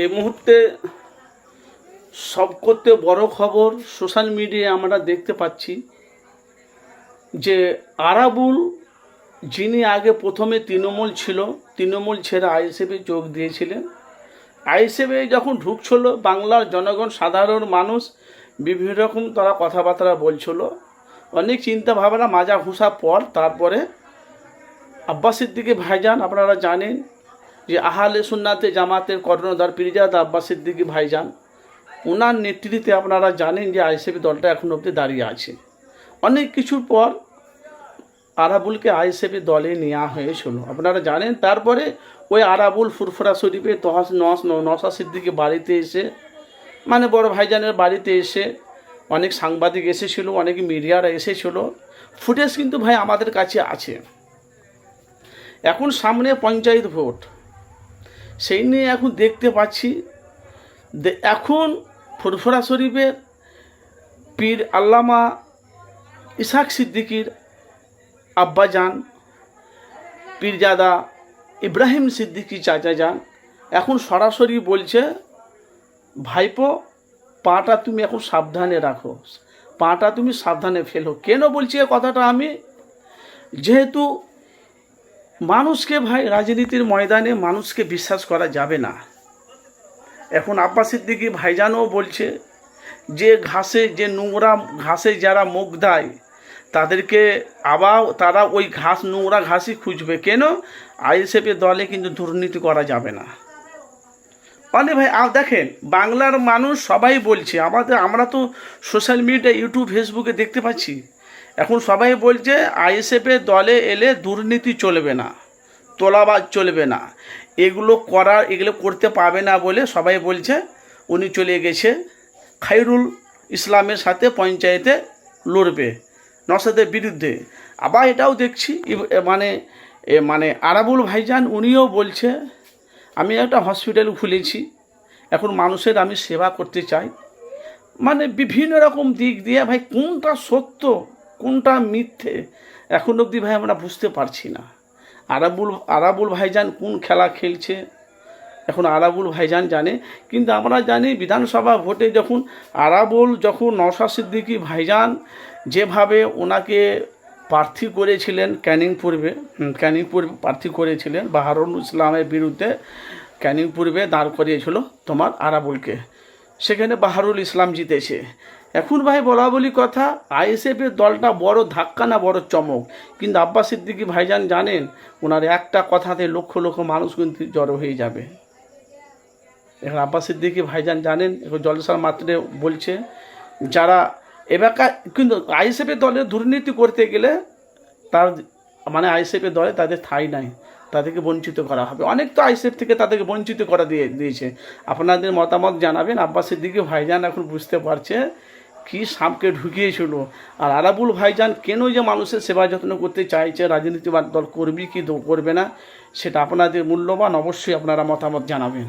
এই মুহূর্তে সবকথে বড় খবর সোশ্যাল মিডিয়ায় আমরা দেখতে পাচ্ছি যে আরাবুল, যিনি আগে প্রথমে তৃণমূল ছিল, তৃণমূল ছেড়ে আইএসএফে যোগ দিয়েছিলেন। আইএসএফে যখন ঢুকছিল, বাংলার জনগণ, সাধারণ মানুষ বিভিন্ন রকম তারা কথাবার্তা বলছিল, অনেক চিন্তা ভাবনা মাজা ঘুষা পর তারপরে আব্বাস সিদ্দিকী ভাইজান, আপনারা জানেন যে আহলে সুন্নাতে জামাতের কর্ণধার পীরজাদা আব্বাস সিদ্দিকী ভাইজান, ওনার নেতৃত্বে আপনারা জানেন যে আইএসএফ দলটা এখন অবধি দাঁড়িয়ে আছে। অনেক কিছুর পর আরাবুলকে আইএসএফ দলে নেওয়া হয়েছিল, আপনারা জানেন। তারপরে ওই আরাবুল ফুরফুরা শরীফে নওশাদ সিদ্দিকী বাড়িতে এসে, মানে বড় ভাইজানের বাড়িতে এসে অনেক সাংবাদিক এসেছিল, অনেক মিডিয়ারা এসেছিল। ফুটেজ কিন্তু ভাই আমাদের কাছে আছে। এখন সামনে পঞ্চায়েত ভোট, সেই নিয়ে এখন দেখতে পাচ্ছি এখন ফুরফুরা শরীফের পীর আল্লামা ইসহাক সিদ্দিকীর আব্বাজান পীরজাদা ইব্রাহিম সিদ্দিকী চাচাজান এখন সরাসরি বলছে, ভাইপো পাটা তুমি এখন সাবধানে রাখো, পাটা তুমি সাবধানে ফেলো। কেন বলছি এ কথাটা আমি? যেহেতু মানুষকে ভাই রাজনীতির ময়দানে মানুষকে বিশ্বাস করা যাবে না। এখন আব্বাস সিদ্দিকী ভাইজানও বলছে যে ঘাসে, যে নোংরা ঘাসে যারা মুখ দেয় তাদেরকে আবার তারা ওই ঘাস, নোংরা ঘাসই খুঁজবে। কেন? আইএসএফের দলে কিন্তু দুর্নীতি করা যাবে না। মানে ভাই দেখেন, বাংলার মানুষ সবাই বলছে, আমরা তো সোশ্যাল মিডিয়া, ইউটিউব, ফেসবুকে দেখতে পাচ্ছি, এখন সবাই বলছে আইএসএফের দলে এলে দুর্নীতি চলবে না, তোলাবাজ চলবে না, এগুলো করতে পারবে না বলে সবাই বলছে উনি চলে গেছে খায়রুল ইসলামের সাথে পঞ্চায়েতে লড়বে নওশাদের বিরুদ্ধে। আবার এটাও দেখছি মানে আরাবুল ভাইজান উনিও বলছে আমি একটা হসপিটাল খুলেছি, এখন মানুষের আমি সেবা করতে চাই। মানে বিভিন্ন রকম দিক দিয়ে ভাই কোনটা সত্য কোনটা মিথ্যে এখন অবধি ভাই আমরা বুঝতে পারছি না। আরাবুল ভাইজান কোন খেলা খেলছে এখন আরাবুল ভাইজান জানে। কিন্তু আমরা জানি বিধানসভা ভোটে যখন নওশাদ সিদ্দিকী ভাইজান যেভাবে ওনাকে প্রার্থী করেছিলেন, ক্যানিং পূর্বে প্রার্থী করেছিলেন, বাহারুল ইসলামের বিরুদ্ধে ক্যানিং পূর্বে দাঁড় করিয়েছিল তোমার আরাবুলকে, সেখানে বাহারুল ইসলাম জিতেছে। এখন ভাই বলা বলি কথা, আইএসএফের দলটা বড় ধাক্কা না বড় চমক। কিন্তু আব্বাস সিদ্দিকী ভাইজান জানেন ওনার একটা কথাতে লক্ষ লক্ষ মানুষ কিন্তু জড়ো হয়ে যাবে। এখন আব্বাস সিদ্দিকী ভাইজান জানেন, এখন জলসার মাত্রে বলছে যারা এবারকার, কিন্তু আইএসএফের দলে দুর্নীতি করতে গেলে তার মানে আইএসএফের দলে তাদের ঠাঁই নাই, তাদেরকে বঞ্চিত করা হবে। অনেক তো আইএসএফ থেকে তাদেরকে বঞ্চিত করা দিয়েছে। আপনাদের মতামত জানাবেন। আব্বাস সিদ্দিকী ভাইজান এখন বুঝতে পারছে কি সাপকে ঢুকিয়েছিল, আর আরাবুল ভাইজান কেন যে মানুষের সেবা যত্ন করতে চাইছে, রাজনীতিবাদ দল করবে কি করবে না, সেটা আপনাদের মূল্যবান, অবশ্যই আপনারা মতামত জানাবেন।